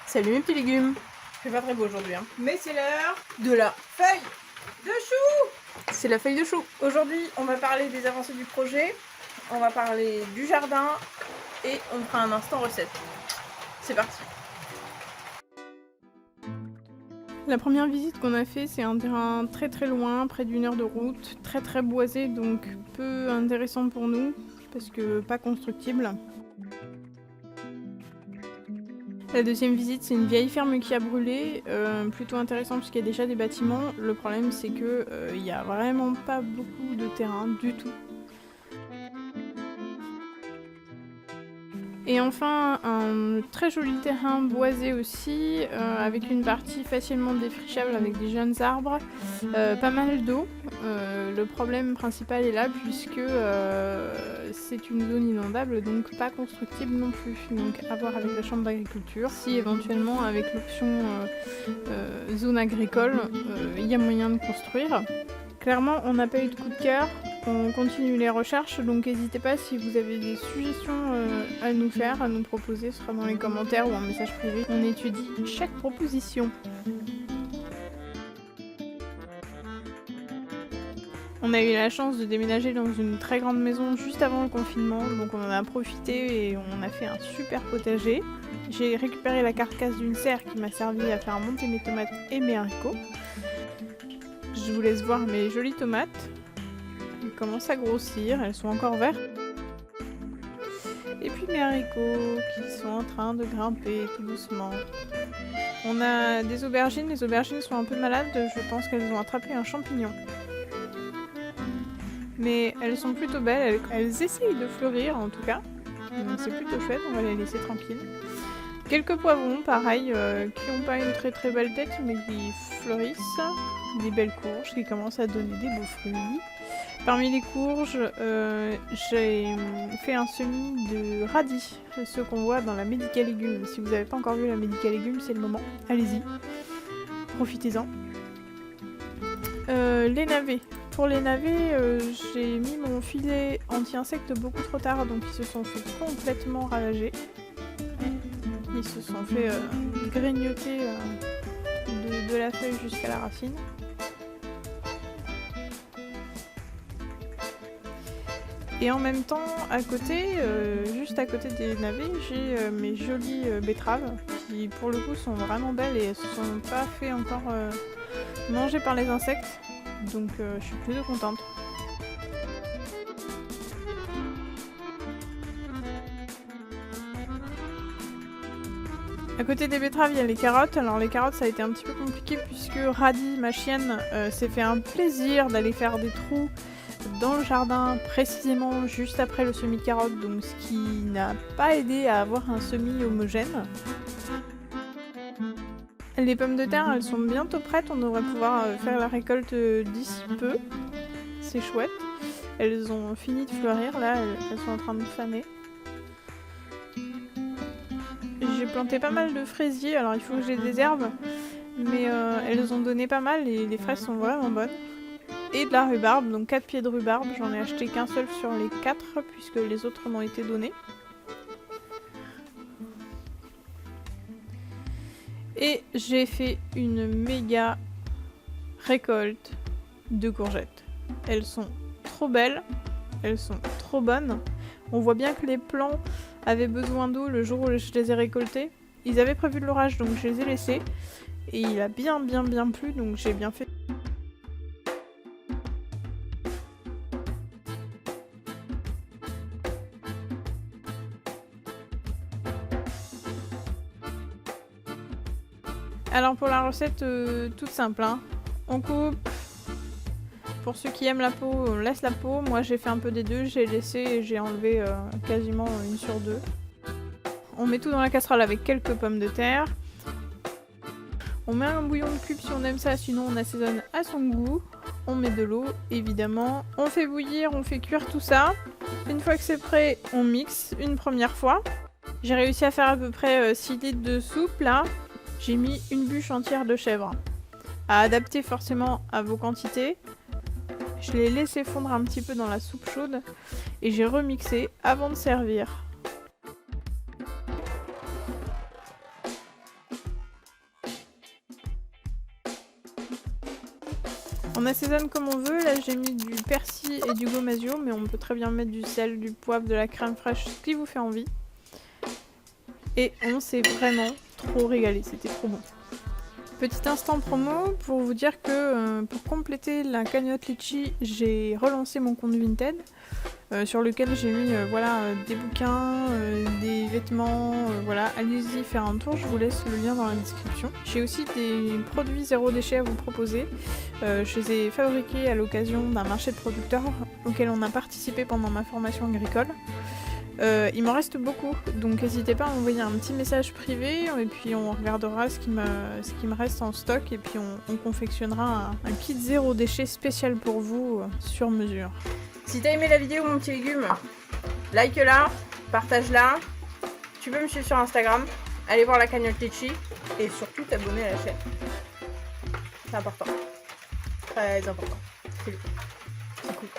Salut mes petits légumes. C'est pas très beau aujourd'hui, hein. Mais c'est l'heure de la feuille de chou. C'est la feuille de chou. Aujourd'hui, on va parler des avancées du projet, on va parler du jardin et on fera un instant recette. C'est parti. La première visite qu'on a fait, c'est un terrain très très loin, près d'une heure de route, très boisé, donc peu intéressant pour nous, parce que pas constructible. La deuxième visite, c'est une vieille ferme qui a brûlé, plutôt intéressant parce qu'il y a déjà des bâtiments. Le problème, c'est que il y a vraiment pas beaucoup de terrain du tout. Et enfin, un très joli terrain boisé aussi, avec une partie facilement défrichable avec des jeunes arbres, pas mal d'eau. Le problème principal est là puisque c'est une zone inondable, donc pas constructible non plus. Donc à voir avec la chambre d'agriculture, si éventuellement avec l'option zone agricole, il y a moyen de construire. Clairement, on n'a pas eu de coup de cœur, on continue les recherches, donc n'hésitez pas si vous avez des suggestions à nous faire, à nous proposer, ce sera dans les commentaires ou en message privé. On étudie chaque proposition. On a eu la chance de déménager dans une très grande maison juste avant le confinement, donc on en a profité et on a fait un super potager. J'ai récupéré la carcasse d'une serre qui m'a servi à faire monter mes tomates et mes haricots. Je vous laisse voir mes jolies tomates. Elles commencent à grossir, elles sont encore vertes. Et puis mes haricots qui sont en train de grimper tout doucement. On a des aubergines, les aubergines sont un peu malades, je pense qu'elles ont attrapé un champignon. Mais elles sont plutôt belles, elles essayent de fleurir en tout cas. Donc c'est plutôt chouette, on va les laisser tranquilles. Quelques poivrons, pareil, qui n'ont pas une très belle tête, mais qui fleurissent. Des belles courges qui commencent à donner des beaux fruits. Parmi les courges, j'ai fait un semis de radis, ceux qu'on voit dans la Medica Légumes. Si vous n'avez pas encore vu la Medica Légumes, c'est le moment. Allez-y, profitez-en. Les navets. Pour les navets, j'ai mis mon filet anti-insectes beaucoup trop tard, donc ils se sont fait complètement ravager. Ils se sont fait grignoter de la feuille jusqu'à la racine. Et en même temps, à côté, juste à côté des navets, j'ai mes jolies betteraves qui pour le coup sont vraiment belles et se sont pas fait encore manger par les insectes. Donc je suis plutôt contente. À côté des betteraves, il y a les carottes. Alors les carottes, ça a été un petit peu compliqué puisque Radie, ma chienne, s'est fait un plaisir d'aller faire des trous dans le jardin, précisément juste après le semis de carottes, donc ce qui n'a pas aidé à avoir un semis homogène. Les pommes de terre, elles sont bientôt prêtes, on devrait pouvoir faire la récolte d'ici peu. C'est chouette. Elles ont fini de fleurir, là, elles sont en train de faner. J'ai planté pas mal de fraisiers, alors il faut que j'ai des herbes, mais elles ont donné pas mal et les fraises sont vraiment bonnes. Et de la rhubarbe, donc 4 pieds de rhubarbe, j'en ai acheté qu'un seul sur les 4 puisque les autres m'ont été donnés. Et j'ai fait une méga récolte de courgettes. Elles sont trop belles, elles sont trop bonnes. On voit bien que les plants avaient besoin d'eau le jour où je les ai récoltés. Ils avaient prévu de l'orage donc je les ai laissés. Et il a bien plu donc j'ai bien fait. Alors pour la recette toute simple, hein. On coupe. Pour ceux qui aiment la peau, on laisse la peau. Moi j'ai fait un peu des deux, j'ai laissé et j'ai enlevé quasiment 1 sur 2. On met tout dans la casserole avec quelques pommes de terre. On met un bouillon de cube si on aime ça, sinon on assaisonne à son goût. On met de l'eau évidemment. On fait bouillir, on fait cuire tout ça. Une fois que c'est prêt, on mixe une première fois. J'ai réussi à faire à peu près 6 litres de soupe là. J'ai mis une bûche entière de chèvre. À adapter forcément à vos quantités. Je l'ai laissé fondre un petit peu dans la soupe chaude et j'ai remixé avant de servir. On assaisonne comme on veut, là j'ai mis du persil et du gomasio, mais on peut très bien mettre du sel, du poivre, de la crème fraîche, ce qui vous fait envie. Et on s'est vraiment trop régalé, c'était trop bon. Petit instant promo pour vous dire que pour compléter la cagnotte litchi, j'ai relancé mon compte Vinted sur lequel j'ai mis voilà, des bouquins, des vêtements, voilà, allez-y faire un tour, je vous laisse le lien dans la description. J'ai aussi des produits zéro déchet à vous proposer. Je les ai fabriqués à l'occasion d'un marché de producteurs auquel on a participé pendant ma formation agricole. Il m'en reste beaucoup, donc n'hésitez pas à m'envoyer un petit message privé et puis on regardera ce qui me reste en stock et puis on confectionnera un kit zéro déchet spécial pour vous sur mesure. Si t'as aimé la vidéo mon petit légume, like-la, partage-la. Tu peux me suivre sur Instagram, aller voir la cagnotte litchi et surtout t'abonner à la chaîne. C'est important. Très important. C'est cool.